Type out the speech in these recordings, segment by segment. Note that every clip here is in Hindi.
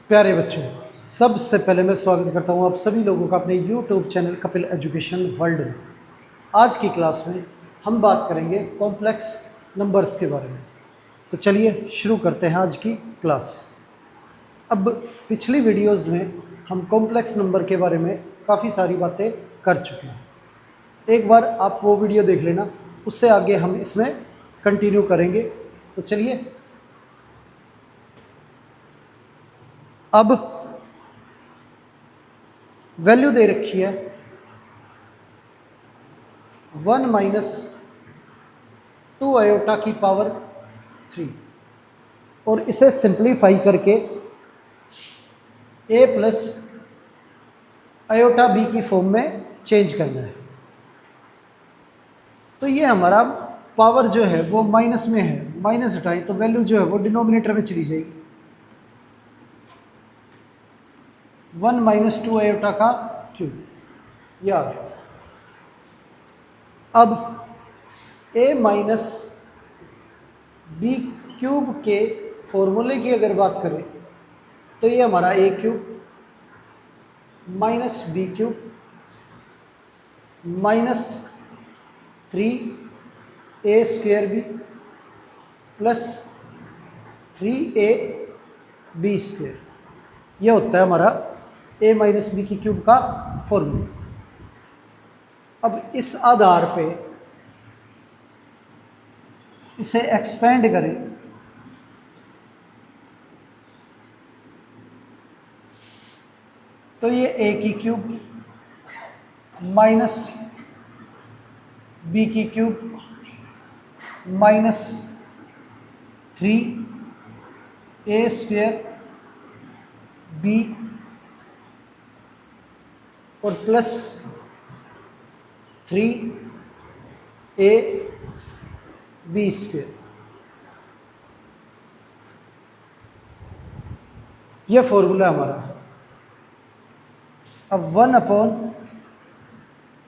प्यारे बच्चों, सबसे पहले मैं स्वागत करता हूं आप सभी लोगों का अपने YouTube channel Kapil education world में। आज की क्लास में हम बात करेंगे कॉम्प्लेक्स नंबर्स के बारे में। तो चलिए शुरू करते हैं आज की क्लास। अब पिछली वीडियोस में हम कॉम्प्लेक्स नंबर के बारे में काफ़ी सारी बातें कर चुके हैं। एक बार आप वो वीडियो देख लेना, उससे आगे हम इसमें कंटिन्यू करेंगे। तो चलिए, अब वैल्यू दे रखी है 1 माइनस 2 आयोटा की पावर 3 और इसे सिंप्लीफाई करके a प्लस आयोटा b की फॉर्म में चेंज करना है। तो ये हमारा पावर जो है वो माइनस में है, माइनस हटाएं तो वैल्यू जो है वो डिनोमिनेटर में चली जाएगी। 1 माइनस 2 आयोटा का क्यूब, ये आ गया। अब a माइनस बी क्यूब के फॉर्मूले की अगर बात करें तो ये हमारा a cube minus b cube minus 3a square b plus 3a b square, ये होता है हमारा a माइनस बी की क्यूब का फॉर्मूला। अब इस आधार पे इसे एक्सपेंड करें तो ये a की क्यूब माइनस बी की cube minus 3a square b और प्लस 3a बी स्क्वेयर, ये फॉर्मूला हमारा। अब 1 अपॉन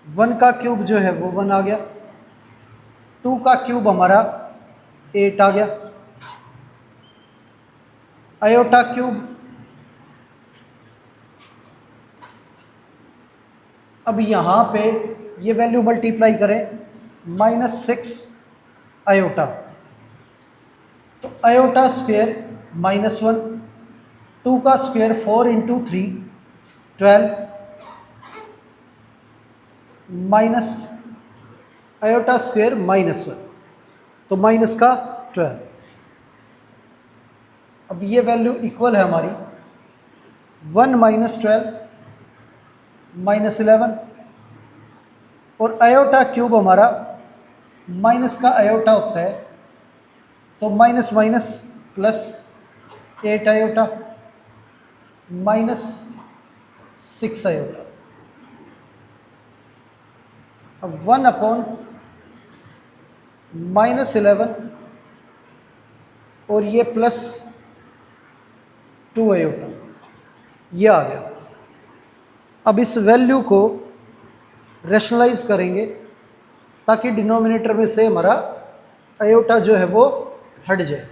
1 का क्यूब जो है वो 1 आ गया, 2 का क्यूब हमारा 8 आ गया, आयोटा क्यूब, अब यहाँ पे ये वैल्यू मल्टीप्लाई करें -6 आयोटा, तो आयोटा स्क्वेयर -1, 2 का square 4 into 3 12 minus iota square -1, तो माइनस का 12। अब ये वैल्यू इक्वल है हमारी 1 माइनस 12 माइनस 11 और आयोटा क्यूब हमारा माइनस का आयोटा होता है, तो minus minus plus 8 iota minus 6 iota. अब 1 अपॉन -11 और ये प्लस 2 आयोटा, ये आ गया। अब इस वैल्यू को रैशनलाइज करेंगे ताकि डिनोमिनेटर में से हमारा आयोटा जो है वो हट जाए।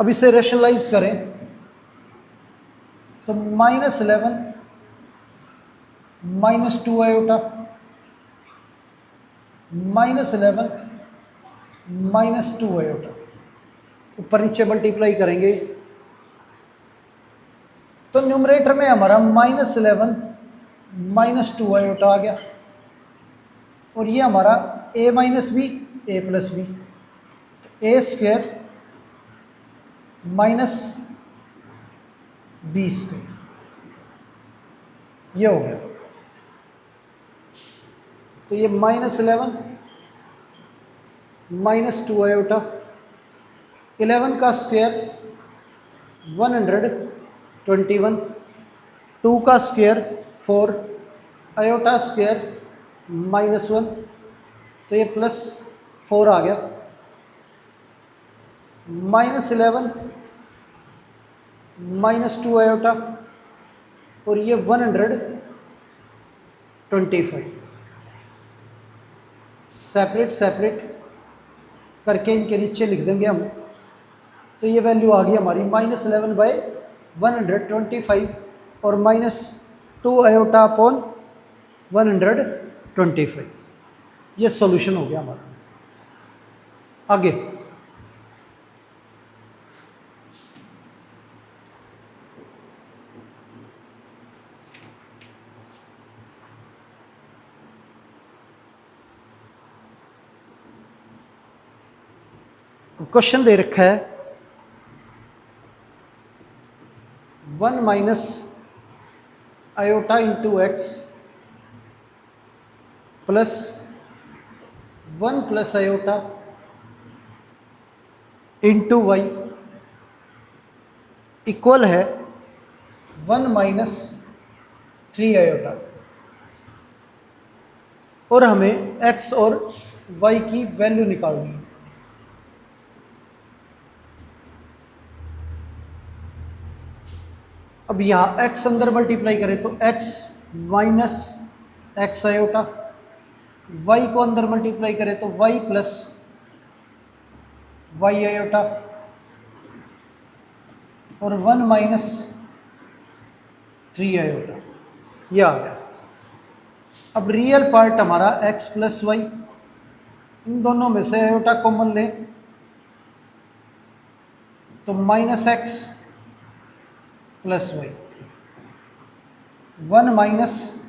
अब इसे रैशनलाइज करें तो -11 माइनस 2 आयोटा -11 माइनस 2 आयोटा, ऊपर नीचे मल्टीप्लाई करेंगे तो न्यूमरेटर में हमारा -11 माइनस 2 आयोटा आ गया और ये हमारा a minus b a plus b, a square minus b square, ये हो गया। तो ये -11 माइनस 2 आयोटा, 11 का स्क्वेयर 121, 2 का स्क्वेयर 4, आयोटा स्क्वेयर -1, तो ये +4 आ गया। -11 -2 आयोटा और ये 125 सेपरेट सेपरेट करके इनके नीचे लिख देंगे हम। तो ये वैल्यू आ गई हमारी -11/125 और -2 आयोटा अपॉन 125। ये सॉल्यूशन हो गया हमारा। आगे क्वेश्चन दे रखा है 1 minus iota into x plus 1 plus iota into y equal है 1 माइनस 3 आयोटा और हमें एक्स और वाई की वैल्यू निकालनी है। अब यहाँ x अंदर मल्टीप्लाई करें तो x minus x iota, y को अंदर मल्टीप्लाई करें तो y प्लस वाई आयोटा और 1 माइनस 3 आयोटा, ये आ गया। अब रियल पार्ट हमारा x प्लस वाई, इन दोनों में से आयोटा कॉमन लें तो minus x plus y, 1 minus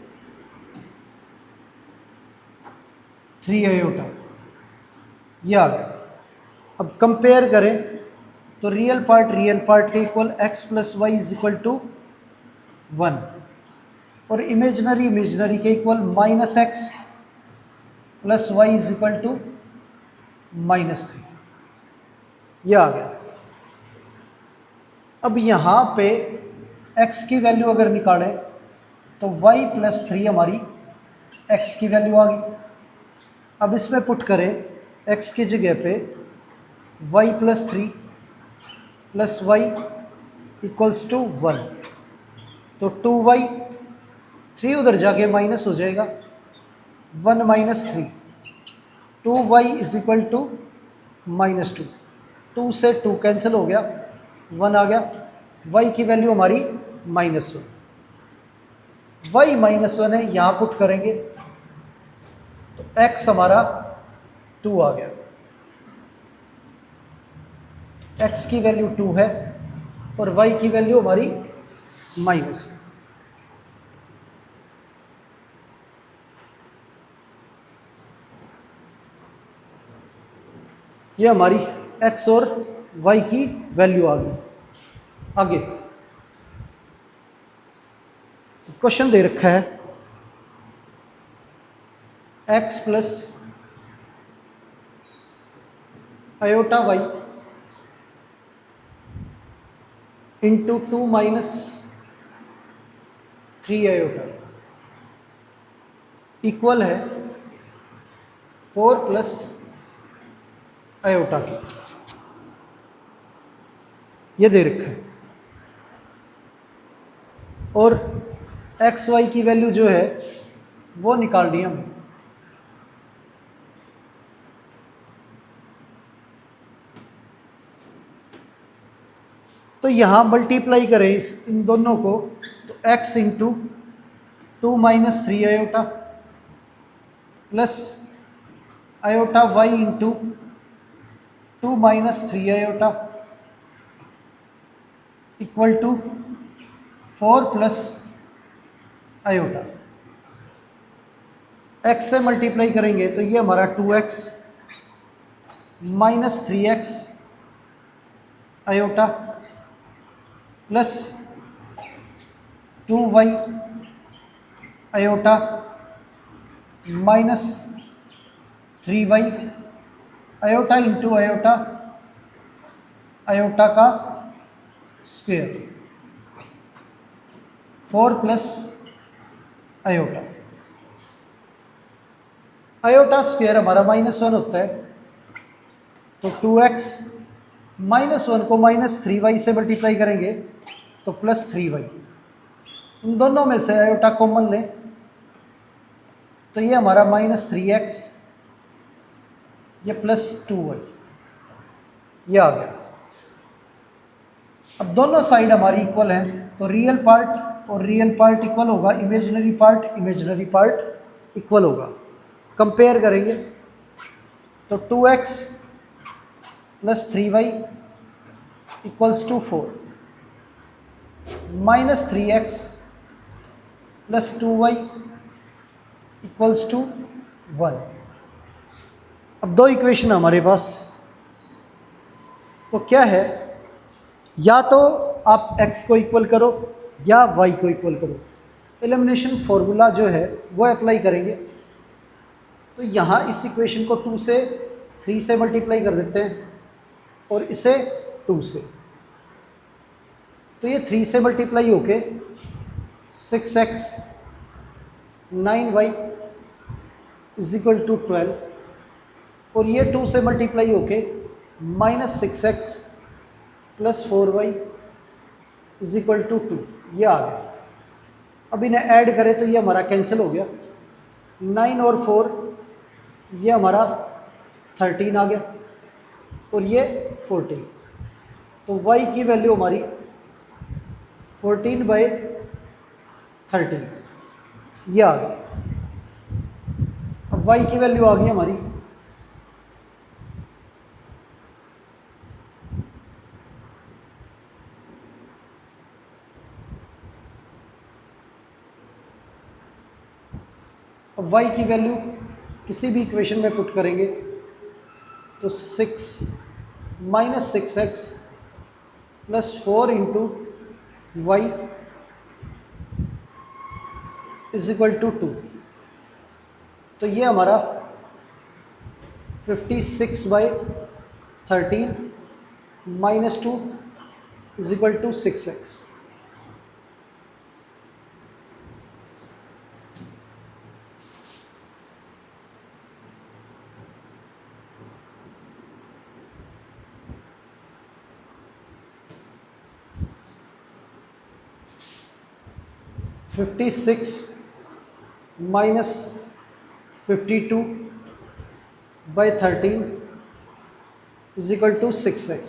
3 iota, यह आ गया। अब कंपेयर करें तो रियल पार्ट के equal x plus y is equal to 1 और इमेजनरी के equal minus x plus y is equal to -3, यह आ गया। अब यहाँ पे x की वैल्यू अगर निकालें तो y प्लस 3 हमारी x की वैल्यू आ गई। अब इसमें पुट करें x की जगह पे y plus 3 plus y equals to 1, तो 2y, 3 उधर जाके माइनस हो जाएगा, 1 minus 3, 2y is equal to -2, 2 से 2 कैंसिल हो गया, 1 आ गया। y की वैल्यू हमारी -1, y -1 है, यहाँ पुट करेंगे तो x हमारा 2 आ गया, x की वैल्यू 2 है और y की वैल्यू हमारी -1। ये हमारी x और y की वैल्यू आ गई। आगे क्वेश्चन दे रखा है x plus iota y into 2 minus 3 iota equal है 4 प्लस आयोटा की, ये दे रखा है। और एक्स वाई की वैल्यू जो है वो निकालनी है हमें। तो यहाँ मल्टीप्लाई करें इन दोनों को तो x into 2 minus 3 iota plus iota y into 2 minus 3 iota equal to 4 plus iota. x से मल्टीप्लाई करेंगे तो ये हमारा 2x minus 3x iota plus 2y iota minus 3y iota into iota, iota का square, 4 plus iota. Iota square हमारा -1 होता है, तो 2x -1 को -3y से मल्टीप्लाई करेंगे तो +3y। इन दोनों में से आयोटा कॉमन लें तो ये हमारा -3x, ये +2y, ये आ गया। अब दोनों साइड हमारी इक्वल हैं तो रियल पार्ट और रियल पार्ट इक्वल होगा, इमेजिनरी पार्ट इक्वल होगा। कंपेयर करेंगे तो 2x + 3y = 4, -3x + 2y = 1। अब दो इक्वेशन हमारे पास, तो क्या है, या तो आप x को इक्वल करो या y को इक्वल करो। एलिमिनेशन फॉर्मूला जो है वो अप्लाई करेंगे। तो यहाँ इस इक्वेशन को 2 से 3 से मल्टीप्लाई कर देते हैं और इसे 2 से, तो ये 3 से मल्टीप्लाई होके 6x 9y = 12, और ये 2 से मल्टीप्लाई होके -6x + 4y = 2, ये आ गया। अब इन्हें ऐड करें तो ये हमारा कैंसिल हो गया, 9 और 4 ये हमारा 13 आ गया और ये 14, तो y की वैल्यू हमारी 14/13, ये आ गई। अब y की वैल्यू आ गई हमारी किसी भी इक्वेशन में पुट करेंगे तो 6 -6x + 4 × y = 2, तो ये हमारा 56/13 -2 = 6x। (56 - 52/13 = 6x।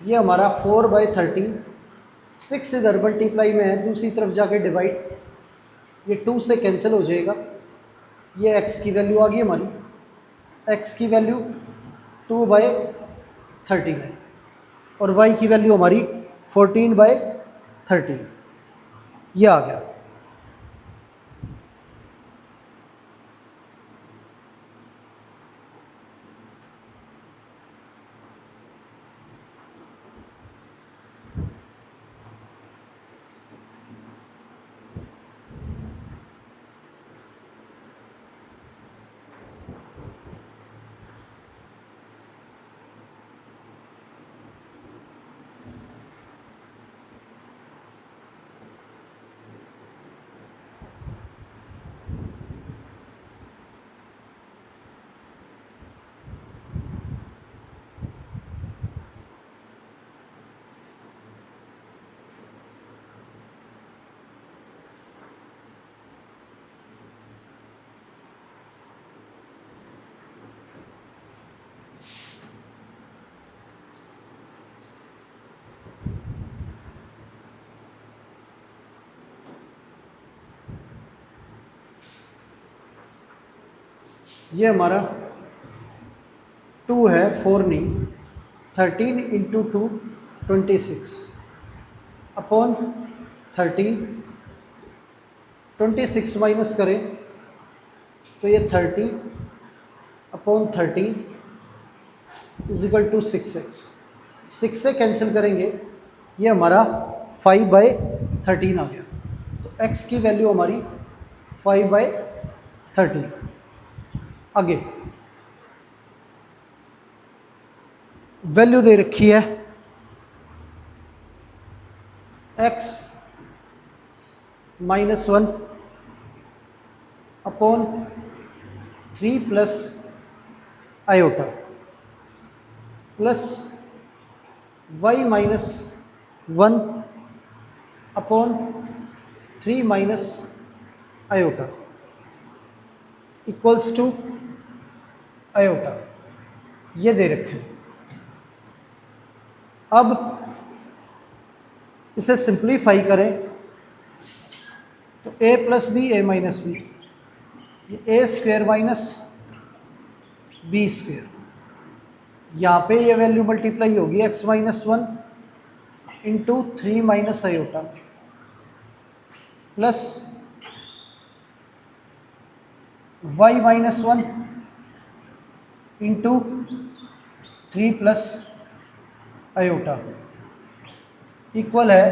ये हमारा 4/13, 6 इधर मल्टीप्लाई में है, दूसरी तरफ जाके डिवाइड, ये 2 से कैंसिल हो जाएगा। ये x की वैल्यू आ गई हमारी, x की वैल्यू 2/13 है और y की वैल्यू हमारी 14/13, ये आ गया। ये हमारा 2 है, 4 नहीं, 13 × 2 26 अपॉन 13, 26 माइनस करें तो ये 30 अपॉन 13 = 6x। 6 से कैंसिल करेंगे, ये हमारा 5/13 आ गया। तो x की वैल्यू हमारी 5/13। आगे वैल्यू दे रखी है x -1 upon 3 + iota plus y -1 upon 3 minus iota equals to iota, ये दे रखे हैं। अब इसे सिंप्लीफाई करें तो a plus b a minus b, ये a square minus b square, यहाँ पे ये वैल्यू मल्टीप्लाई होगी x minus 1 into 3 minus iota plus y minus 1 into 3 plus iota equal है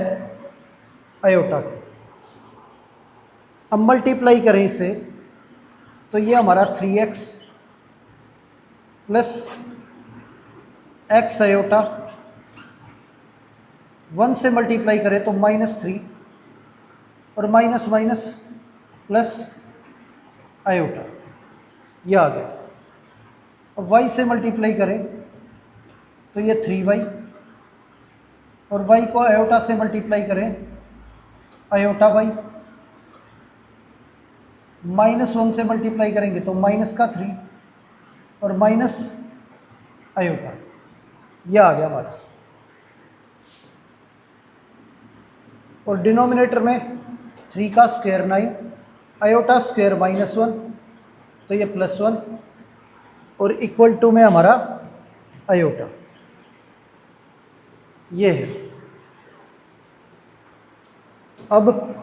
आयोटा के। अब मल्टीप्लाई करें इसे तो ये हमारा 3x प्लस x आयोटा, 1 से मल्टीप्लाई करें तो -3 और माइनस माइनस प्लस आयोटा, ये आ गया। अब y से मल्टीप्लाई करें तो ये 3y और y को आयोटा से मल्टीप्लाई करें आयोटा y, -1 से मल्टीप्लाई करेंगे तो माइनस का 3 और माइनस आयोटा, यह आ गया हमारा। और डिनोमिनेटर में 3 का स्क्वायर 9, आयोटा स्क्वायर -1 तो ये +1 और इक्वल टू में हमारा आयोटा, ये है। अब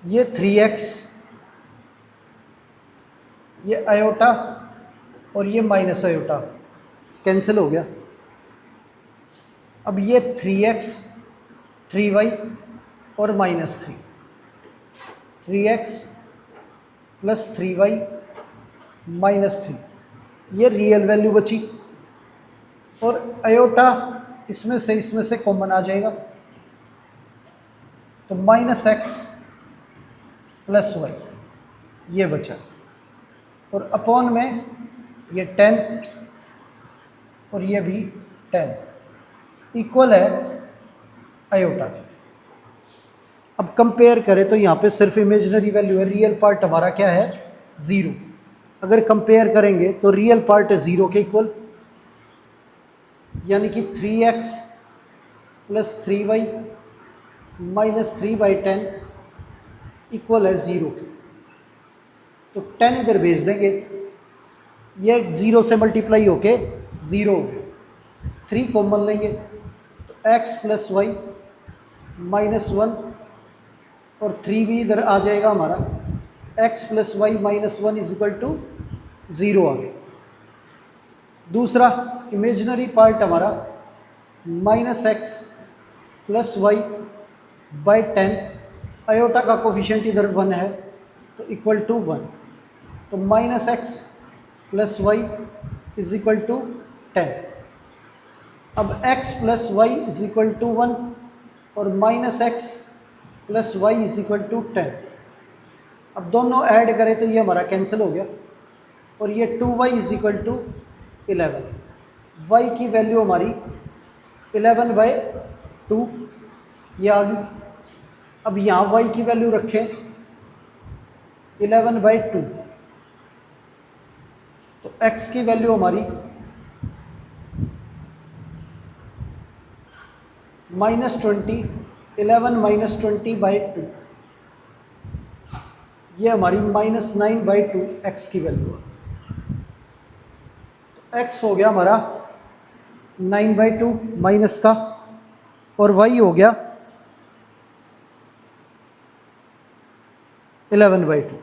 ये 3x, ये आयोटा और ये माइनस आयोटा कैंसिल हो गया। अब ये 3x 3y और -3, 3x प्लस 3y -3, ये रियल वैल्यू बची और आयोटा इसमें से कॉमन आ जाएगा तो -x प्लस y ये बचा और अपॉन में ये 10 और ये भी 10 इक्वल है आयोटा के। अब कंपेयर करें तो यहाँ पे सिर्फ इमेजिनरी वैल्यू है, रियल पार्ट हमारा क्या है 0। अगर कंपेयर करेंगे तो रियल पार्ट है 0 के इक्वल, यानी कि 3x प्लस 3y -3/10 इक्वल है 0 के। तो 10 इधर भेज देंगे, ये 0 से मल्टीप्लाई होके 0 हो गया, 3 कॉमन लेंगे तो x प्लस वाई -1 और 3 भी इधर आ जाएगा हमारा, x plus y -1 is equal to 0 आ गया। दूसरा इमेजिनरी पार्ट हमारा -x plus y by 10, iota का कोफिशिएंट इधर 1 है तो इक्वल टू 1, तो -x plus y is equal to 10। अब x plus y is equal to 1 और -x plus y is equal to 10। अब दोनों ऐड करें तो ये हमारा कैंसिल हो गया और ये 2y is equal to 11, y की वैल्यू हमारी 11/2 ये आ गई। अब यहाँ y की वैल्यू रखें 11/2 तो x की वैल्यू हमारी -20, 11 -20/2, ये हमारी -9/2 x की वैल्यू है। तो x हो गया हमारा 9/2 माइनस का और y हो गया 11/2।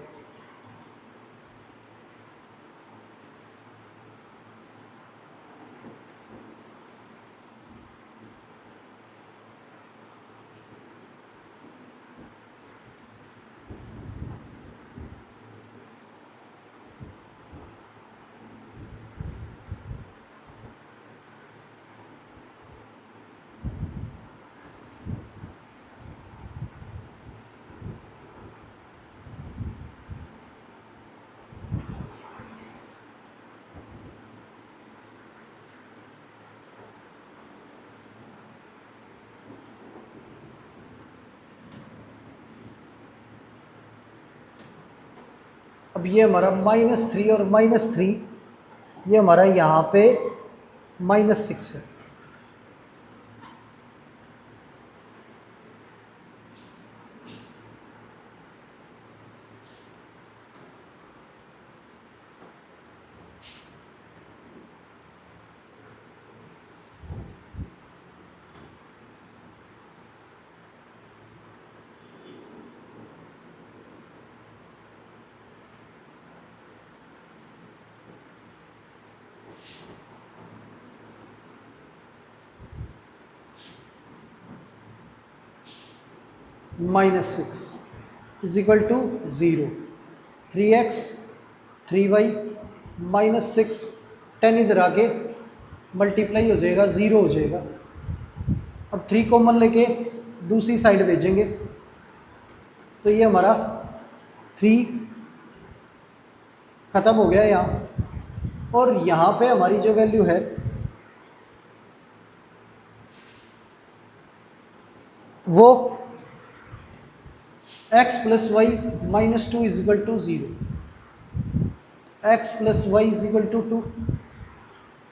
अब ये हमारा -3 और -3, ये हमारा यहाँ पे -6 है। -6 is equal to 0, 3x 3y -6, 10 इधर आके मल्टीप्लाई हो जाएगा, 0 हो जाएगा। अब 3 कॉमन लेके दूसरी साइड भेजेंगे तो ये हमारा 3 ख़त्म हो गया यहाँ, और यहाँ पे हमारी जो वैल्यू है वो x + y - 2 is equal to 0, x + y is equal to 2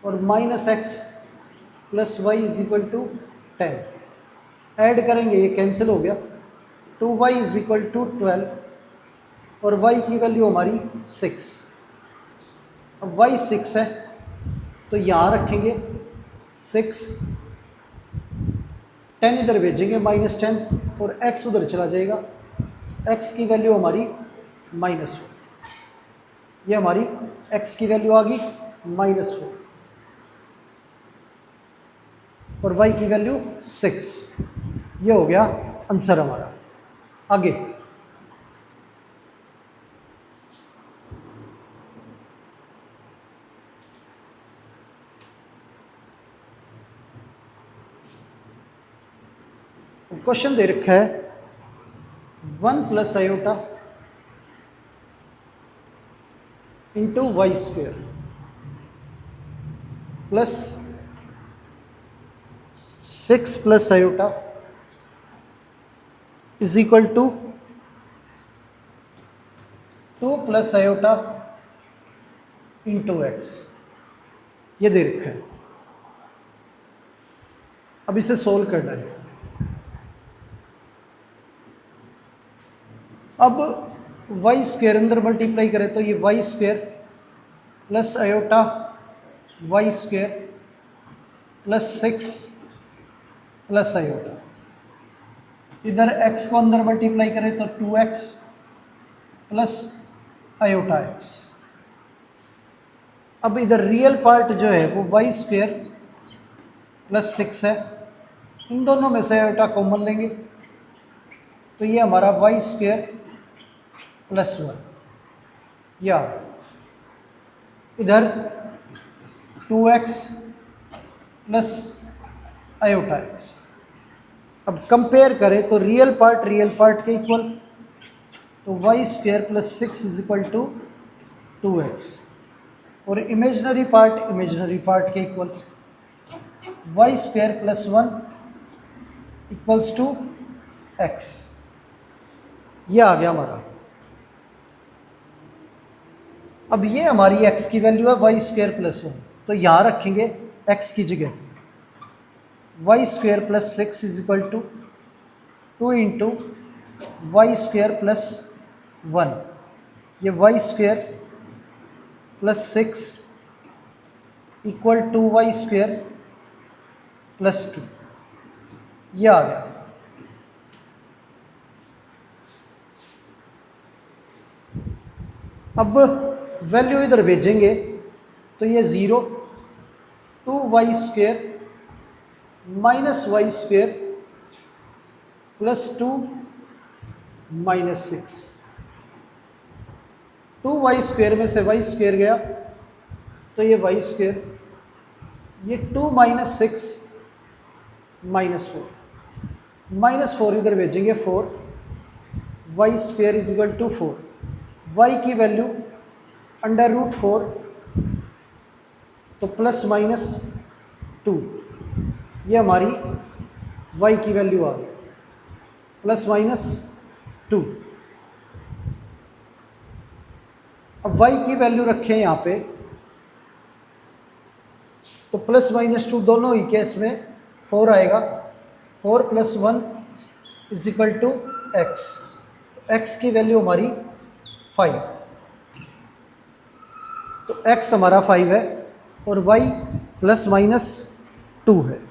और -x + y is equal to 10। Add करेंगे, ये कैंसिल हो गया, 2y इज इक्वल टू 12 और y की वैल्यू हमारी 6। अब y 6 है तो यहाँ रखेंगे 6, 10 इधर भेजेंगे -10 और x उधर चला जाएगा, x की वैल्यू हमारी -4, ये हमारी x की वैल्यू आ गई -4 और y की वैल्यू 6। ये हो गया आंसर हमारा। आगे क्वेश्चन दे रखा है 1 + iota into y square plus 6 + iota is equal to 2 + iota into x, ये दे रखा है। अब इसे सोल्व करना है। अब वाई स्क्वेयर अंदर मल्टीप्लाई करें तो ये y square plus iota y square plus 6 plus iota, इधर x को अंदर मल्टीप्लाई करें तो 2x प्लस आयोटा x। अब इधर रियल पार्ट जो है वो वाई स्क्वेयर प्लस 6 है, इन दोनों में से आयोटा कॉमन लेंगे तो ये हमारा वाई स्क्वेयर प्लस 1, या इधर 2x प्लस आयोटा x। अब कंपेयर करें तो रियल पार्ट के इक्वल, तो y square plus 6 is equal to 2x, और इमेजनरी पार्ट के equal, y square plus 1 equals to x। ये आ गया हमारा। अब ये हमारी x की वैल्यू है वाई स्क्वेयर प्लस 1, तो यहाँ रखेंगे x की जगह y square plus 6 is equal to 2 into y square plus 1, ये y square plus 6 equal to y square plus 2, ये आ गया। अब वैल्यू इधर भेजेंगे तो ये 0, 2y square minus y square plus 2 minus 6, 2y square में से y स्क्वेयर गया तो ये y स्क्वेयर, ये 2 माइनस 6 -4 इधर भेजेंगे 4, y square is equal to 4, y की वैल्यू √4 तो प्लस माइनस 2, ये हमारी y की वैल्यू आ गई प्लस माइनस 2। अब y की वैल्यू रखें यहाँ पे, तो प्लस माइनस टू दोनों ही केस में 4 आएगा। 4 + 1 = x। x की वैल्यू हमारी 5, तो x हमारा 5 है और y ±2 है।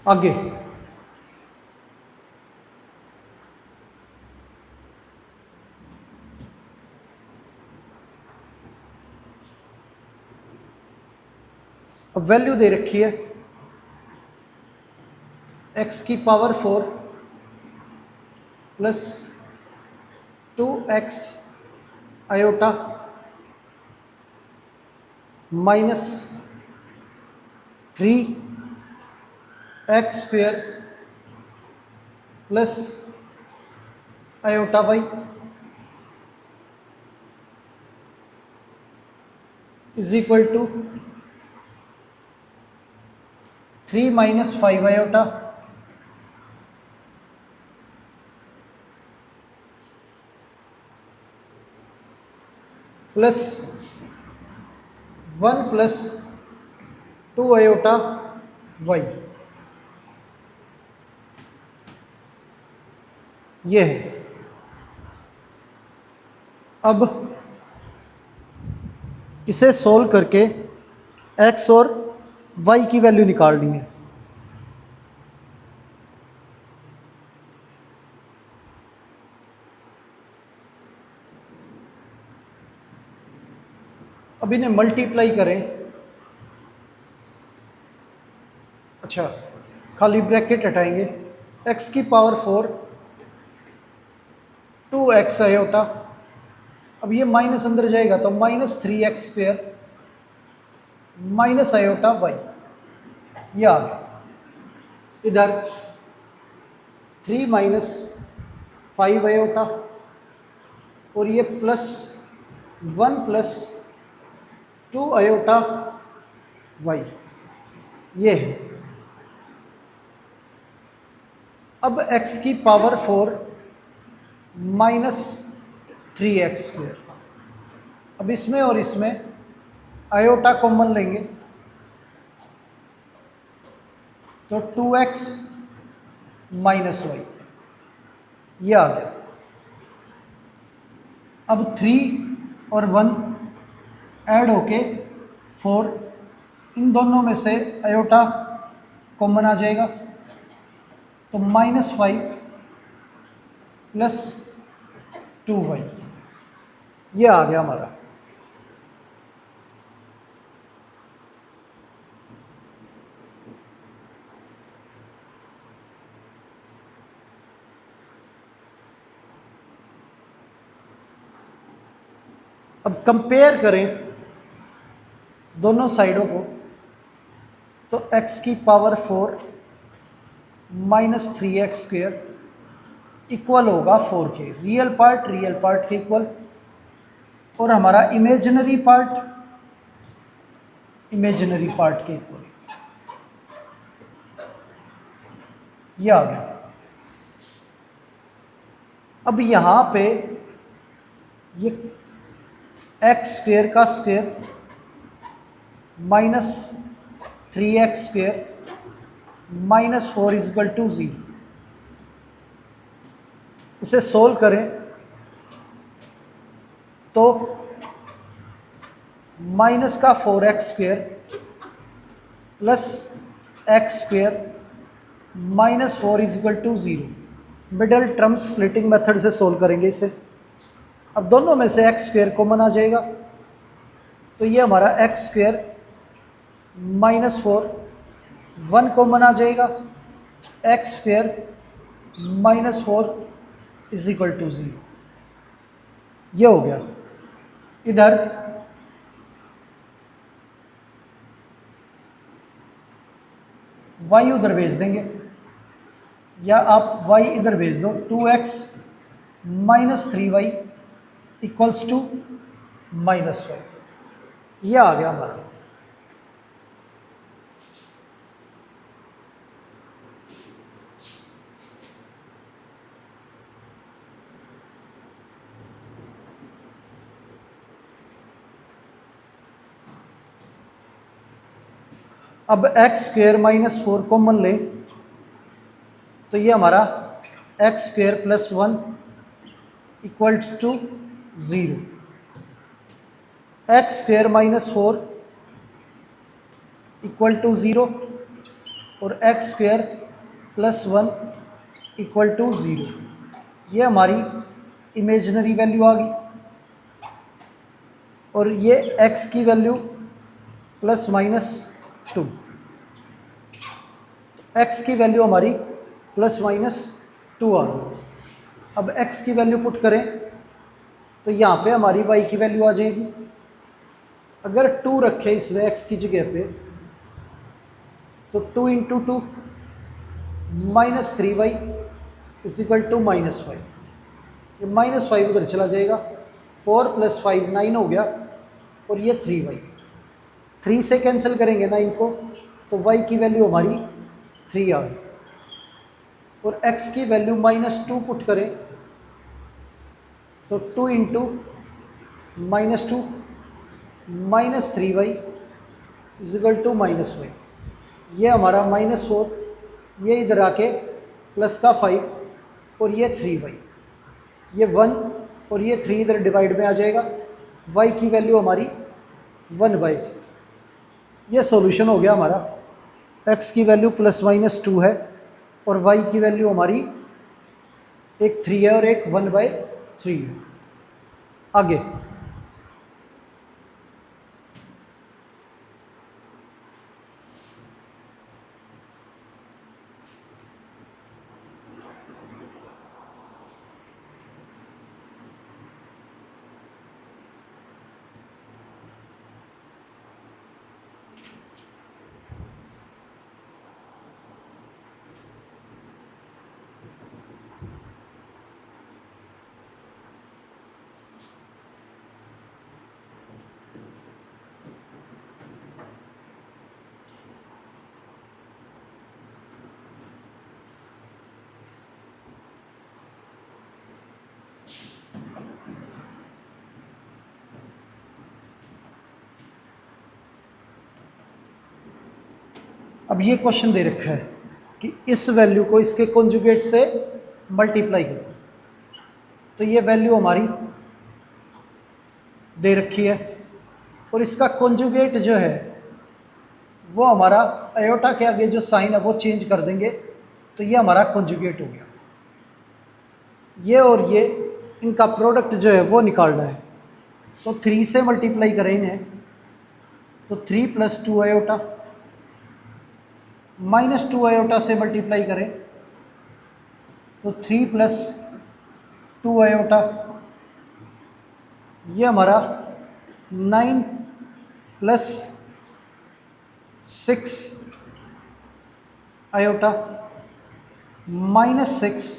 आगे अब वैल्यू दे रखी है x की power 4 + 2x iota -3x² plus iota y = 3 - 5 iota plus 1 + 2 iota y। ये है। अब इसे सोल्व करके x और y की वैल्यू निकालनी है। अब इन्हें मल्टीप्लाई करें। अच्छा, खाली ब्रैकेट हटाएंगे। x की पावर 4 2x आयोटा, अब ये माइनस अंदर जाएगा तो -3x² माइनस आयोटा y। या इधर 3 - 5 आयोटा और ये +1 + 2 आयोटा y। ये है। अब x की पावर 4 -3x²। अब इसमें और इसमें आयोटा कॉमन लेंगे तो 2x - y ये आ गया। अब 3 और 1 ऐड होके 4, इन दोनों में से आयोटा कॉमन आ जाएगा तो -5 + 2y ये आ गया हमारा। अब कंपेयर करें दोनों साइडों को तो x की पावर 4 -3x² इक्वल होगा 4 के। रियल पार्ट के इक्वल, और हमारा इमेजिनरी पार्ट के इक्वल। ये आ गया। अब यहाँ पे ये x² का स्क्वायर -3x² -4 = 0। इसे सोल्व करें तो माइनस का 4x² + x² -4 = 0। Middle term splitting method से सोल्व करेंगे इसे। अब दोनों में से x² कॉमन आ जाएगा तो ये हमारा x² -4, 1 कॉमन आ जाएगा, x² -4 = 0। ये हो गया। इधर y उधर भेज देंगे या आप y इधर भेज दो। 2x - 3y = -5। ये आ गया हमारा। अब एक्स स्क्वेयर माइनस 4 कॉमन लें तो ये हमारा x square plus 1 equals to 0। X square minus 4 equal to 0 और x square plus 1 equal to 0। ये हमारी इमेजिनरी वैल्यू आ गई और ये x की वैल्यू प्लस माइनस 2। x की वैल्यू हमारी प्लस माइनस 2 आ गई। अब x की वैल्यू पुट करें तो यहाँ पे हमारी y की वैल्यू आ जाएगी। अगर 2 रखें इसमें x की जगह पे तो 2 into 2 minus 3y is equal to minus 5। ये माइनस 5 उधर चला जाएगा, 4 प्लस 5 9 हो गया और ये 3y। 3 से कैंसिल करेंगे 9 को तो y की वैल्यू हमारी 3 आ गई और x की वैल्यू माइनस 2 पुट करें तो 2 into minus 2 minus 3y is equal to minus 5। ये हमारा माइनस 4, ये इधर आके प्लस का 5 और ये 3y, ये 1 और ये 3 इधर डिवाइड में आ जाएगा। y की वैल्यू हमारी 1/3। ये सॉल्यूशन हो गया हमारा। x की वैल्यू प्लस माइनस 2 है और y की वैल्यू हमारी एक 3 है और एक 1/3 है। आगे अब ये क्वेश्चन दे रखा है कि इस वैल्यू को इसके कॉन्जुगेट से मल्टीप्लाई करो। तो ये वैल्यू हमारी दे रखी है और इसका कॉन्जुगेट जो है वो हमारा आयोटा के आगे जो साइन है वो चेंज कर देंगे तो ये हमारा कॉन्जुगेट हो गया। ये और ये इनका प्रोडक्ट जो है वो निकालना है तो 3 से मल्टीप्लाई करें इन्हें तो 3 प्लस 2 आयोटा माइनस 2 आयोटा से मल्टीप्लाई करें तो 3 प्लस 2 आयोटा। ये हमारा 9 plus 6 iota minus 6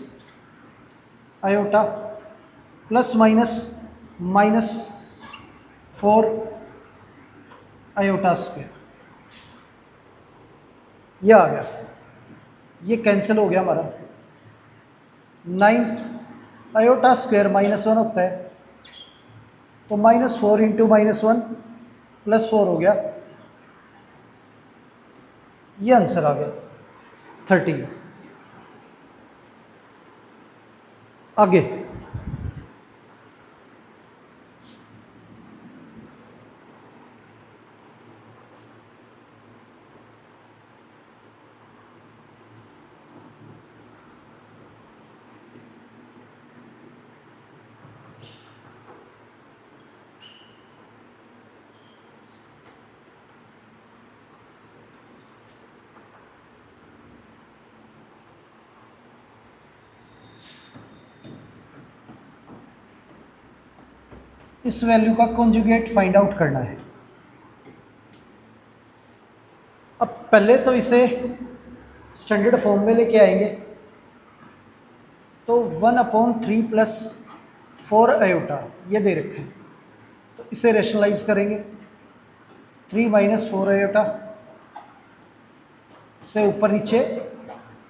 iota plus minus minus 4 iota square. ये आ गया, ये कैंसिल हो गया हमारा। 9 आयोटा स्क्वायर -1 होता है तो -4 इंटू -1 +4 हो गया। ये आंसर आ गया 13। आगे इस वैल्यू का कॉन्जुगेट फाइंड आउट करना है। अब पहले तो इसे स्टैंडर्ड फॉर्म में लेके आएंगे तो 1/3 प्लस 4 आयोटा ये दे रखे हैं तो इसे रेशनलाइज करेंगे। 3 माइनस 4 आयोटा से ऊपर नीचे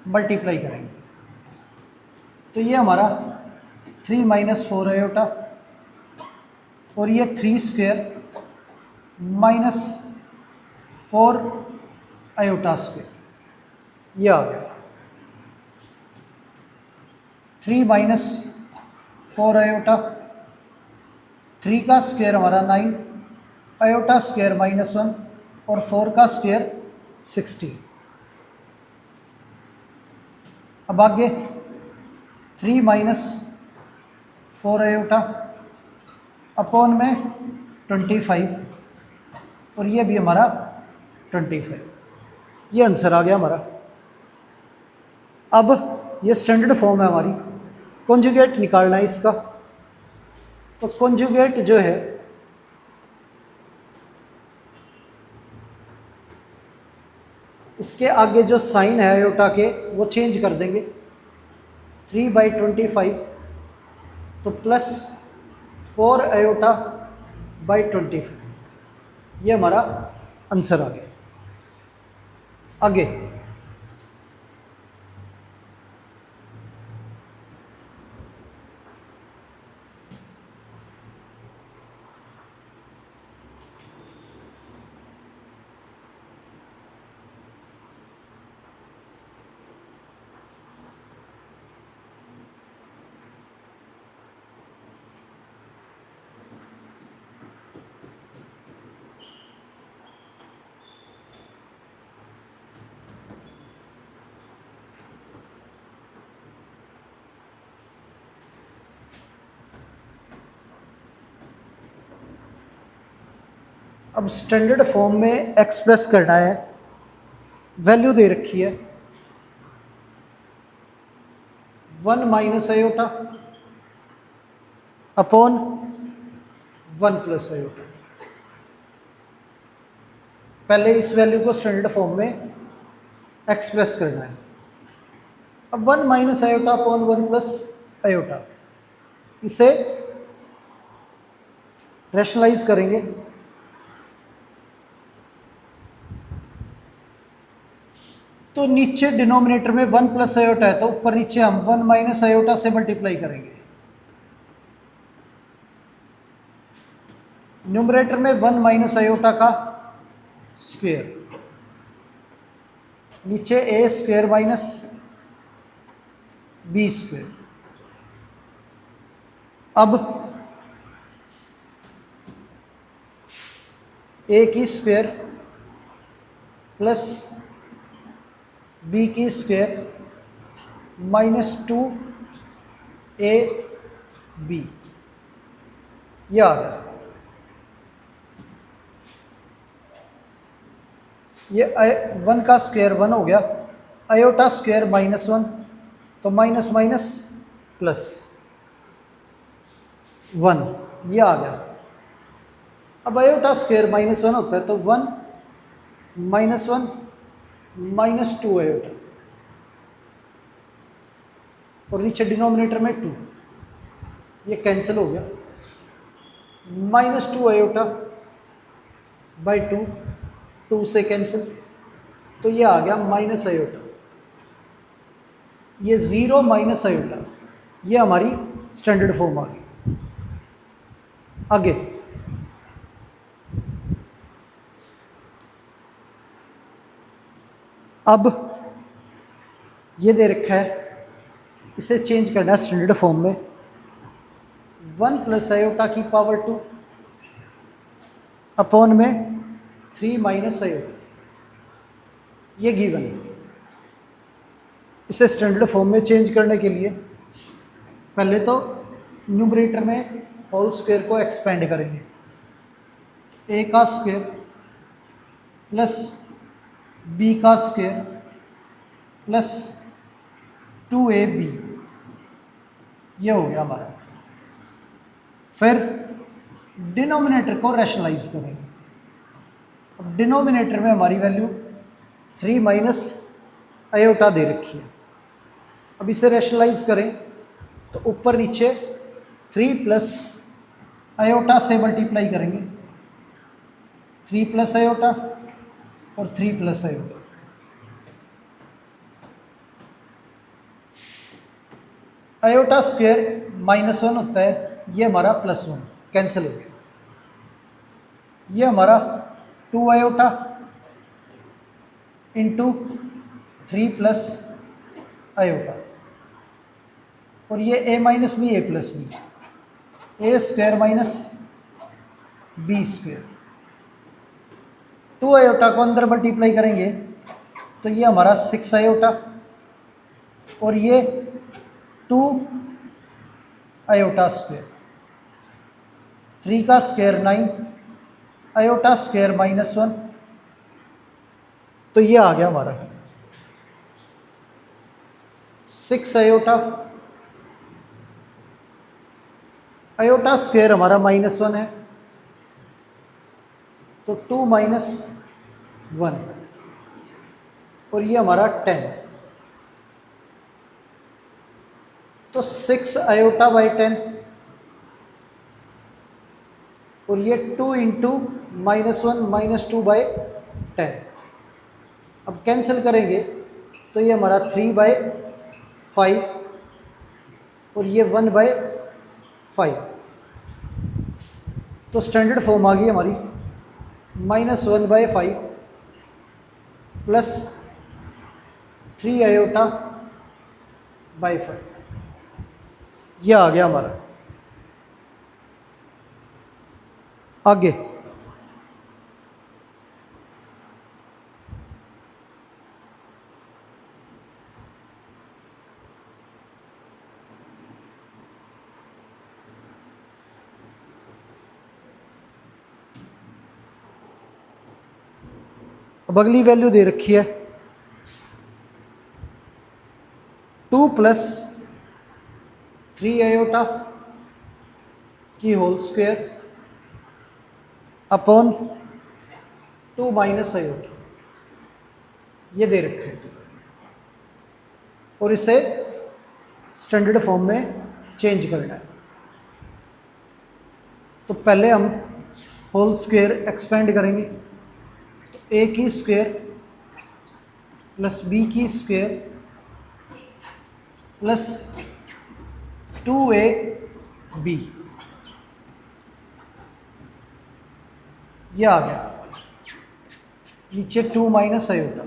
मल्टीप्लाई करेंगे तो ये हमारा 3 माइनस 4 आयोटा और ये 3 स्क्वायर माइनस 4 आयोटा स्क्वायर, ये आ गया। 3 माइनस 4 आयोटा, 3 का स्क्वायर हमारा 9, आयोटा स्क्वायर -1 और 4 का स्क्वायर 16। अब आगे 3 माइनस 4 आयोटा अपॉन में 25 और ये भी हमारा 25, ये आंसर आ गया हमारा। अब ये स्टैंडर्ड फॉर्म है हमारी, कॉन्जुगेट निकालना है इसका। तो कॉन्जुगेट जो है इसके आगे जो साइन है आयोटा के वो चेंज कर देंगे, 3/25 तो प्लस 4 आयोटा बाई 25, ये हमारा आंसर आ गया। आगे अब स्टैंडर्ड फॉर्म में एक्सप्रेस करना है, वैल्यू दे रखी है 1 minus iota upon 1 plus iota. पहले इस वैल्यू को स्टैंडर्ड फॉर्म में एक्सप्रेस करना है। अब 1 minus iota upon 1 plus iota, इसे रैशनलाइज करेंगे तो नीचे डिनोमिनेटर में 1 प्लस आयोटा है तो ऊपर नीचे हम 1 माइनस आयोटा से मल्टीप्लाई करेंगे। न्यूमरेटर में 1 माइनस आयोटा का स्क्वायर, नीचे ए स्क्वायर माइनस बी स्क्वायर। अब ए की स्क्वायर प्लस बी की स्क्वायर -2 ए बी, ये आ गया। ये 1 का स्क्वायर 1 हो गया, आयोटा स्क्वायर -1 तो माइनस माइनस प्लस 1, ये आ गया। अब आयोटा स्क्वायर -1 होता है तो 1 -1 -2 आयोटा और नीचे डिनोमिनेटर में 2, ये कैंसिल हो गया। -2 आयोटा बाई 2, 2 से कैंसिल तो ये आ गया माइनस आयोटा, ये 0 माइनस आयोटा, ये हमारी स्टैंडर्ड फॉर्म आ गई। आगे अब ये दे रखा है, इसे चेंज करना है स्टैंडर्ड फॉर्म में। 1 प्लस आयोटा की पावर 2 अपॉन में 3 माइनस आयोटा, ये गिवन है। इसे स्टैंडर्ड फॉर्म में चेंज करने के लिए पहले तो न्यूमरेटर में होल स्क्वायर को एक्सपेंड करेंगे, ए का स्क्वायर प्लस बी का स्क्वायर प्लस 2ab, ये हो गया हमारा। फिर डिनोमिनेटर को रैशनलाइज करेंगे। अब डिनोमिनेटर में हमारी वैल्यू 3 माइनस आयोटा दे रखी है। अब इसे रैशनलाइज करें तो ऊपर नीचे 3 प्लस आयोटा से मल्टीप्लाई करेंगे, 3 प्लस आयोटा और 3 प्लस आयोटा। आयोटा स्क्वायर -1 होता है, ये हमारा +1 कैंसिल हो गया। ये हमारा 2 आयोटा इंटू 3 प्लस आयोटा, और ये a minus b a plus b, a square minus b square. 2 iota को अंदर मल्टीप्लाई करेंगे तो ये हमारा 6 आयोटा, और ये 2 आयोटा स्क्वायर, 3 का स्क्वायर 9, आयोटा स्क्वायर -1, तो ये आ गया हमारा 6 आयोटा, आयोटा स्क्वायर हमारा -1 है, तो 2 माइनस 1, और ये हमारा 10, तो 6 आयोटा बाई 10, और ये 2 इंटू -1 -2 बाई 10। अब कैंसिल करेंगे तो ये हमारा 3/5, और ये 1/5, तो स्टैंडर्ड फॉर्म आ गई हमारी -1/5 प्लस 3 आयोटा बाई 5, ये आ गया हमारा। आगे अब अगली वैल्यू दे रखी है 2 प्लस 3 आयोटा की whole square upon 2 minus iota, ये दे रखे हैं, और इसे स्टैंडर्ड फॉर्म में चेंज करना है। तो पहले हम होल स्क्वायर एक्सपेंड करेंगे, तो ए की स्क्वायर प्लस बी की स्क्वायर प्लस 2ab, ये आ गया, नीचे 2 माइनस आयोटा।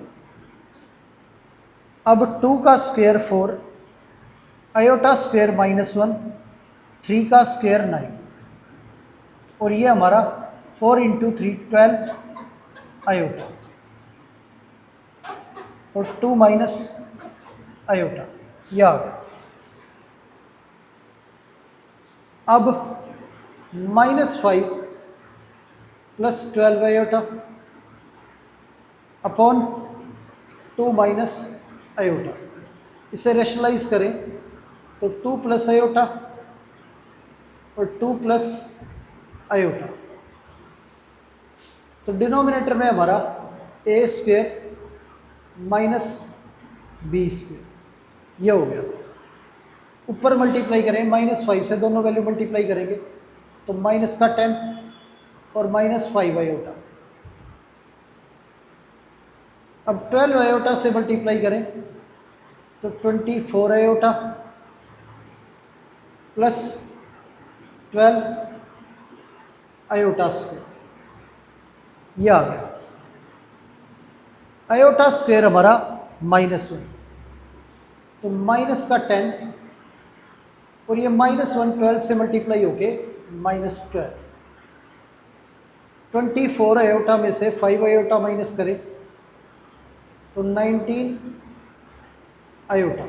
अब 2 का स्क्वायर 4, आयोटा स्क्वायर -1, 3 का स्क्वायर 9, और ये हमारा 4 इंटू 3 12 आयोटा, और 2 माइनस आयोटा, यह आ गया। अब -5 plus 12 iota upon 2 minus iota, इसे रेशनलाइज करें तो 2 प्लस आयोटा और 2 प्लस आयोटा, तो डिनोमिनेटर में हमारा ए स्क्वायर माइनस बी स्क्वायर, यह हो गया। ऊपर मल्टीप्लाई करें -5 से, दोनों वैल्यू मल्टीप्लाई करेंगे तो माइनस का 10 और -5 आयोटा। अब 12 आयोटा से मल्टीप्लाई करें तो 24 आयोटा प्लस 12 आयोटा स्क्वायर, यह आ गया। आयोटा स्क्वायर हमारा -1, तो माइनस का 10, और ये -1 12 से मल्टीप्लाई होके -12। 24 आयोटा में से 5 आयोटा माइनस करें तो 19 आयोटा,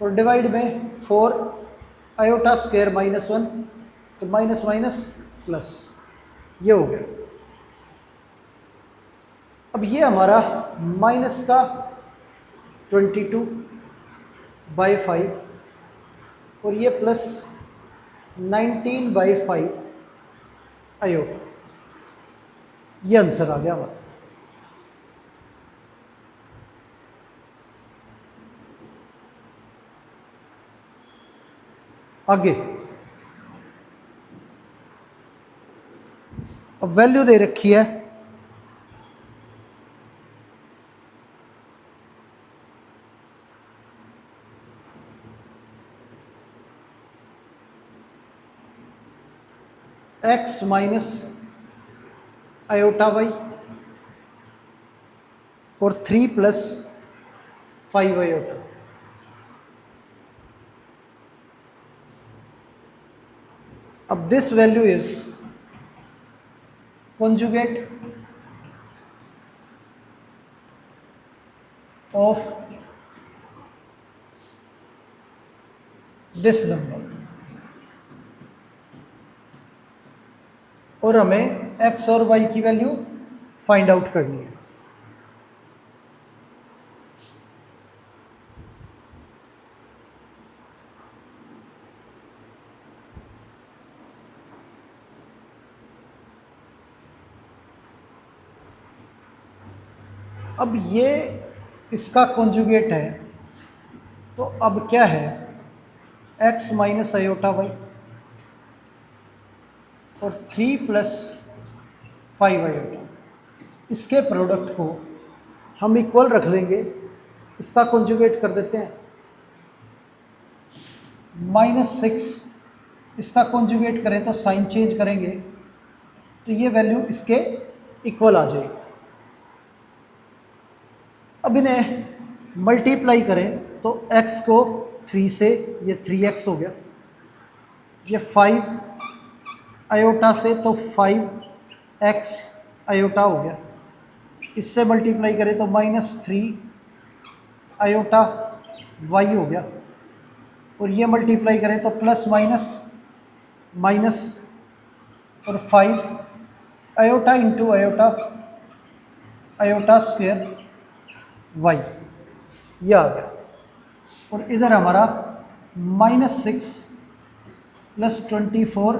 और डिवाइड में 4 आयोटा स्क्वायर -1, तो माइनस माइनस प्लस, ये हो गया। अब ये हमारा माइनस का 22/5 और ये प्लस 19/5 आयोटा, ये आंसर आ गया हमारा। आगे अब वैल्यू दे रखी है x माइनस आयोटा वाई और 3 प्लस 5 आयोटा। अब this value is conjugate of this number, और हमें x और y की वैल्यू फाइंड आउट करनी है। अब ये इसका कॉन्जुगेट है, तो अब क्या है, x माइनस आयोटा वाई और 3 प्लस 5 आयोटा, इसके प्रोडक्ट को हम इक्वल रख लेंगे, इसका कॉन्जुगेट कर देते हैं। -6 इसका कॉन्जुगेट करें तो साइन चेंज करेंगे तो ये वैल्यू इसके इक्वल आ जाएगी। अब इन्हें मल्टीप्लाई करें तो x को 3 से, ये 3x हो गया, ये 5 आयोटा से तो 5x आयोटा हो गया, इससे मल्टीप्लाई करें तो -3 आयोटा y हो गया, और ये मल्टीप्लाई करें तो प्लस माइनस माइनस और 5 iota into iota iota square y, ये आ गया। और इधर हमारा -6 प्लस 24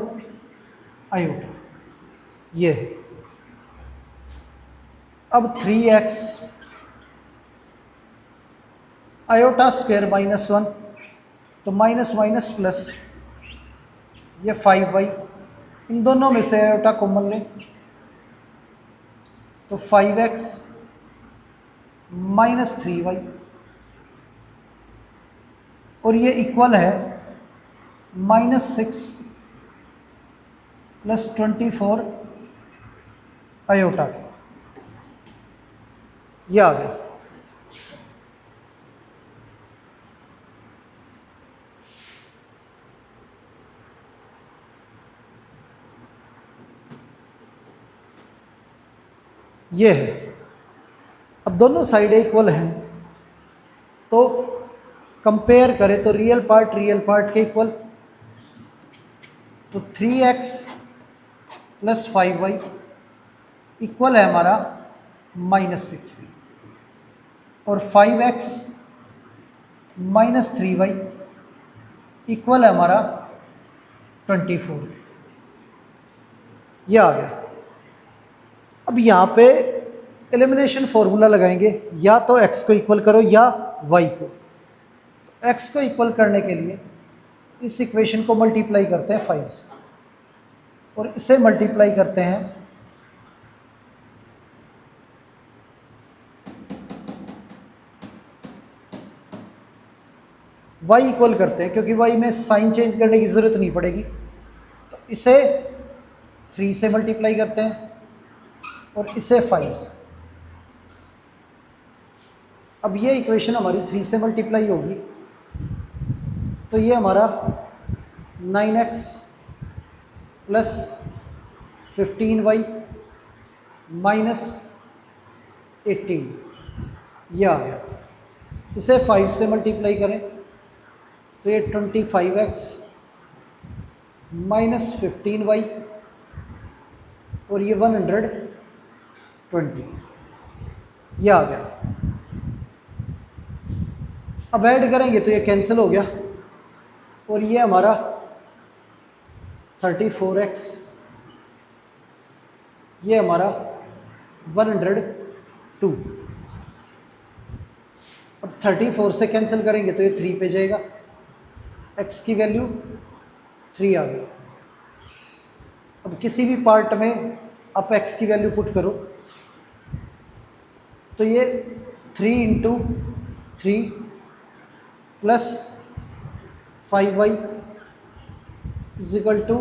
आयोटा, ये है। अब 3x आयोटा स्क्वायर -1, तो माइनस माइनस प्लस, ये 5y, इन दोनों में से आयोटा कॉमन लें तो 5x माइनस 3y, और ये इक्वल है -6 प्लस 24 आयोटा, ये आ गया। ये है। अब दोनों साइड इक्वल हैं तो कंपेयर करें तो रियल पार्ट के इक्वल, तो 3x प्लस 5y इक्वल है हमारा -6 की, और 5x माइनस 3y इक्वल है हमारा 24, ये आ गया। अब यहाँ पे एलिमिनेशन फॉर्मूला लगाएंगे, या तो x को इक्वल करो या y को। तो x को इक्वल करने के लिए इस इक्वेशन को मल्टीप्लाई करते हैं 5 से, और इसे मल्टीप्लाई करते हैं y इक्वल करते हैं, क्योंकि y में साइन चेंज करने की ज़रूरत नहीं पड़ेगी, तो इसे 3 से मल्टीप्लाई करते हैं और इसे 5 से। अब ये इक्वेशन हमारी 3 से मल्टीप्लाई होगी, तो ये हमारा 9x प्लस 15y माइनस 18, ये आ गया। इसे 5 से मल्टीप्लाई करें तो ये 25x माइनस 15y, और ये 120, ये आ गया। अब ऐड करेंगे तो ये कैंसिल हो गया, और ये हमारा 34x, ये हमारा 102। अब 34 से कैंसिल करेंगे तो ये 3 पे जाएगा, x की वैल्यू 3 आ गई। अब किसी भी पार्ट में आप x की वैल्यू पुट करो तो ये 3 into 3 plus 5y is equal to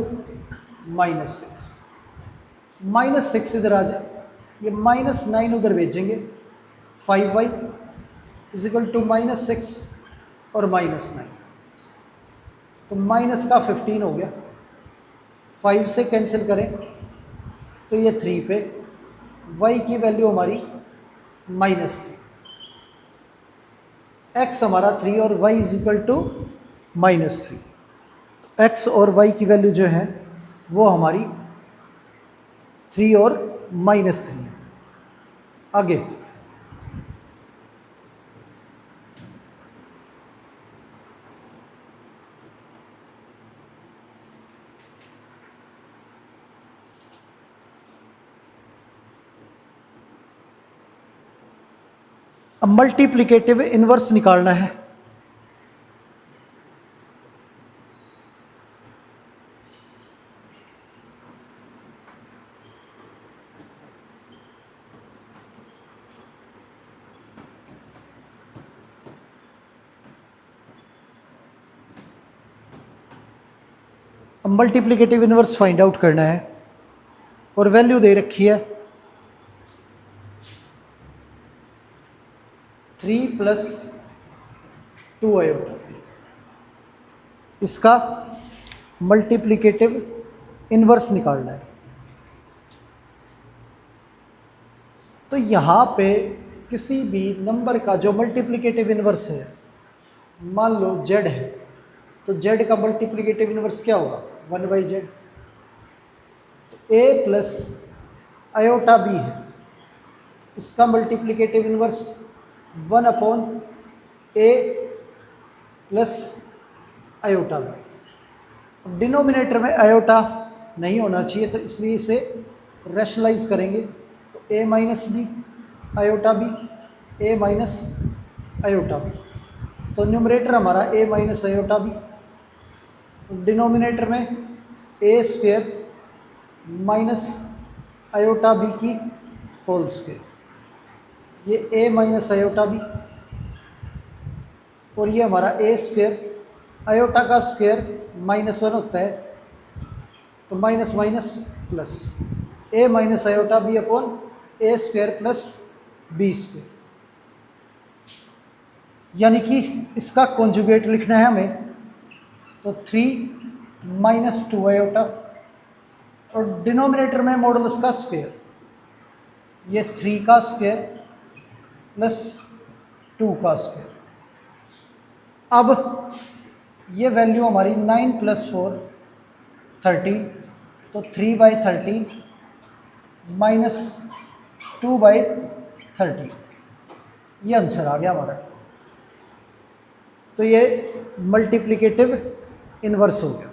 -6 इधर आ जाए, ये -9 उधर भेजेंगे 5y इज इक्वल टू -6 और -9, तो माइनस का 15 हो गया। 5 से कैंसिल करें तो ये 3 पे, y की वैल्यू हमारी -3, x हमारा 3 और y इज इक्वल टू -3, तो x और y की वैल्यू जो है वो हमारी 3 और -3 है। आगे अब मल्टीप्लिकेटिव इन्वर्स निकालना है। अब मल्टीप्लिकेटिव इन्वर्स फाइंड आउट करना है और वैल्यू दे रखी है 3 + 2 आयोटा। इसका मल्टीप्लिकेटिव इन्वर्स निकालना है। तो यहाँ पे किसी भी नंबर का जो मल्टीप्लिकेटिव इन्वर्स है, मान लो z है, तो z का मल्टीप्लिकेटिव इन्वर्स क्या होगा 1/z। a plus iota b है, इसका multiplicative inverse 1/a plus iota b। अब डिनोमिनेटर में आयोटा नहीं होना चाहिए, तो इसलिए इसे रैशनलाइज करेंगे, तो a minus b iota b, a minus iota b, तो न्यूमरेटर हमारा a minus iota b, denominator में a square minus iota b की होल स्क्वायर, ये a माइनस आयोटा बी, और ये हमारा a स्क्वायर, आयोटा का स्क्वायर -1 होता है, तो minus minus plus, a minus iota b upon a square plus b square, यानी कि इसका कॉन्जुगेट लिखना है हमें, तो 3 - 2 आयोटा, और डिनोमिनेटर में मॉडुलस का स्क्वायर, ये 3 का स्क्वायर प्लस 2 का स्क्वायर। अब ये वैल्यू हमारी 9 + 4 13, तो 3/13 माइनस 2/13, ये आंसर आ गया हमारा। तो ये मल्टीप्लिकेटिव इन्वर्स हो गया।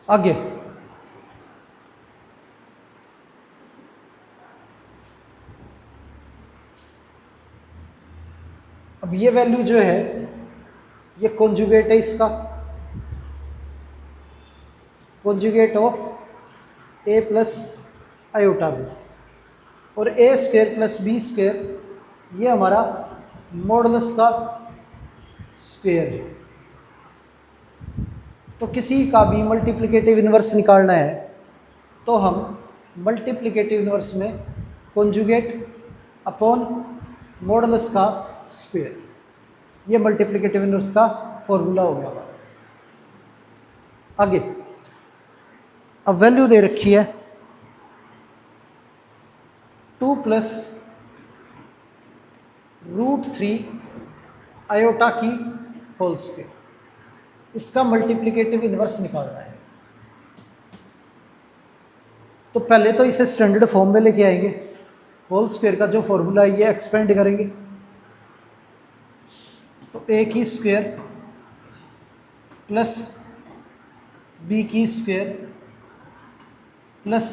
आगे अब ये वैल्यू जो है ये कॉन्जुगेट है, इसका conjugate of a plus iota b, और a square plus b square ये हमारा मॉडुलस का स्क्वायर है। तो किसी का भी मल्टीप्लिकेटिव इन्वर्स निकालना है तो हम मल्टीप्लिकेटिव इन्वर्स में कॉन्जुगेट अपॉन मॉडुलस का स्क्वायर, ये मल्टीप्लिकेटिव इन्वर्स का फॉर्मूला हो गया। आगे अब वैल्यू दे रखी है 2 + √3 आयोटा की होल स्क्वायर, इसका मल्टीप्लिकेटिव इन्वर्स निकालना है। तो पहले तो इसे स्टैंडर्ड फॉर्म में लेके आएंगे, होल स्क्वायर का जो फॉर्मूला है ये एक्सपेंड करेंगे, तो a की स्क्वायर प्लस b की स्क्वायर प्लस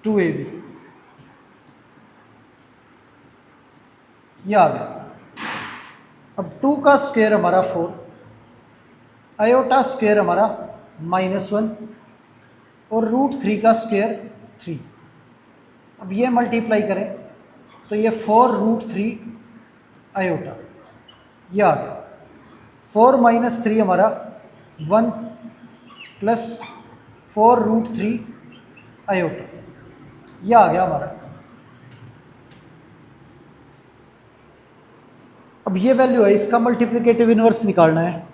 2ab, ये आ गया। अब 2 का स्क्वायर हमारा 4, आयोटा स्क्वायर हमारा -1, और √3 का स्क्वायर 3। अब ये मल्टीप्लाई करें तो ये 4√3 आयोटा, ये आ गया। 4 - 3 हमारा 1 प्लस 4√3 आयोटा। ये आ गया हमारा। अब ये वैल्यू है, इसका मल्टीप्लिकेटिव इन्वर्स निकालना है।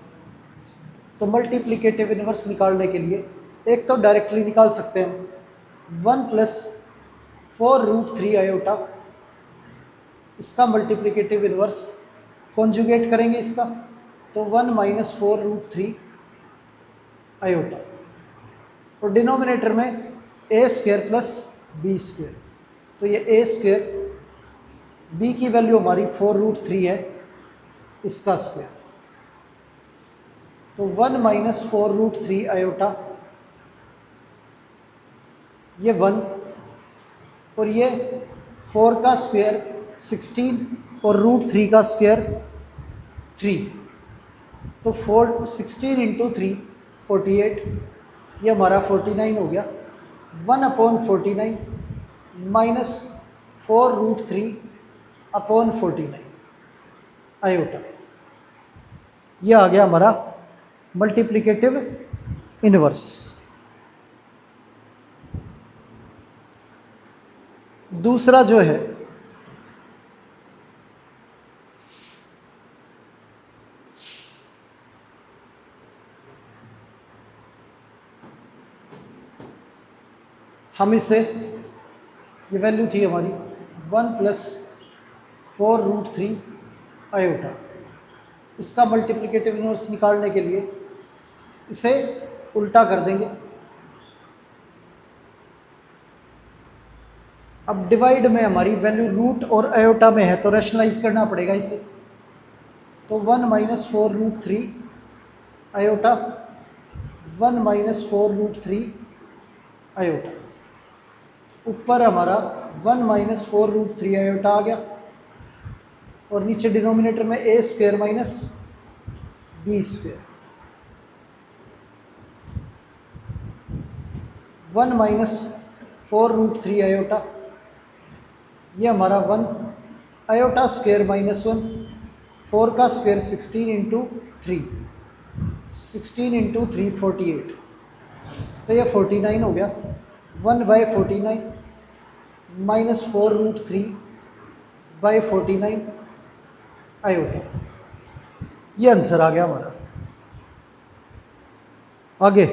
तो मल्टीप्लिकेटिव इन्वर्स निकालने के लिए एक तो डायरेक्टली निकाल सकते हैं, 1 + 4√3 आयोटा, इसका मल्टीप्लिकेटिव इन्वर्स कॉन्जुगेट करेंगे इसका, तो 1 - 4√3 आयोटा, और डिनोमिनेटर में a² + b²। तो ये a², b की वैल्यू हमारी 4√3 है, इसका स्क्वायर, तो 1 - 4√3 आयोटा, ये 1, और ये 4 का स्क्वायर 16 और √3 का स्क्वायर 3, तो 16 × 3 48, ये हमारा 49 हो गया। 1/49 - 4√3 / 49 आयोटा, ये आ गया हमारा मल्टीप्लिकेटिव इन्वर्स। दूसरा जो है, हम इसे, ये वैल्यू थी हमारी 1 + 4√3 आयोटा, इसका मल्टीप्लिकेटिव इन्वर्स निकालने के लिए इसे उल्टा कर देंगे। अब डिवाइड में हमारी वैल्यू रूट और आयोटा में है, तो रैशनलाइज करना पड़ेगा इसे। तो 1 - 4√3 आयोटा, 1 - 4√3 आयोटा, ऊपर हमारा 1 - 4√3 आयोटा आ गया, और नीचे डिनोमिनेटर में a² - b²। 1 - 4√3 आयोटा, ये हमारा 1 आयोटा स्क्वायर -1, 4 का स्क्वायर 16 × 3, 16 × 3 48, तो ये 49 हो गया। 1/49 - 4√3/49 आयोटा, ये आंसर आ गया हमारा। आगे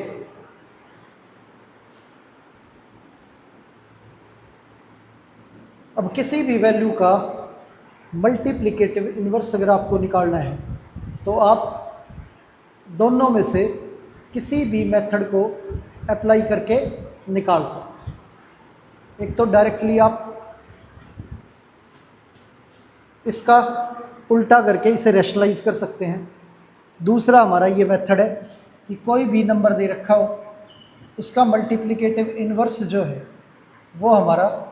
अब किसी भी वैल्यू का मल्टीप्लिकेटिव इन्वर्स अगर आपको निकालना है, तो आप दोनों में से किसी भी मेथड को अप्लाई करके निकाल सकते हैं। एक तो डायरेक्टली आप इसका उल्टा करके इसे रैशनलाइज कर सकते हैं। दूसरा हमारा ये मेथड है कि कोई भी नंबर दे रखा हो, उसका मल्टीप्लिकेटिव इन्वर्स जो है वो हमारा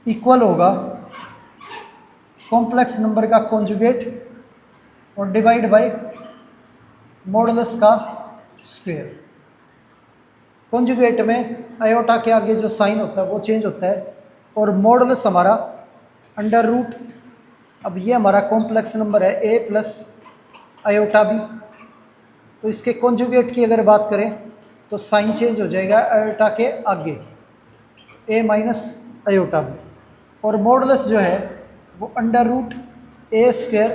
इक्वल होगा कॉम्प्लेक्स नंबर का कॉन्जुगेट और डिवाइड बाय मॉडुलस का स्क्वायर। कॉन्जुगेट में आयोटा के आगे जो साइन होता है वो चेंज होता है, और मॉडुलस हमारा √। अब ये हमारा कॉम्प्लेक्स नंबर है a + आयोटा b, तो इसके कॉन्जुगेट की अगर बात करें तो साइन चेंज हो जाएगा आयोटा के आगे, a - आयोटा b, और मॉडुलस जो है वो √a²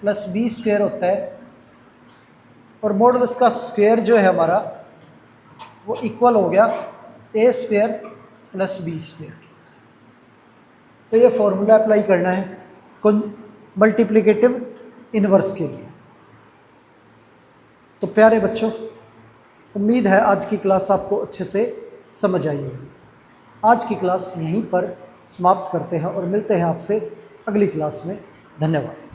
+ b² होता है, और मॉडुलस का स्क्वायर जो है हमारा वो इक्वल हो गया a² + b²। तो ये फॉर्मूला अप्लाई करना है मल्टीप्लिकेटिव इन्वर्स के लिए। तो प्यारे बच्चों, उम्मीद है आज की क्लास आपको अच्छे से समझ आई होगी। आज की क्लास यहीं पर समाप्त करते हैं और मिलते हैं आपसे अगली क्लास में। धन्यवाद।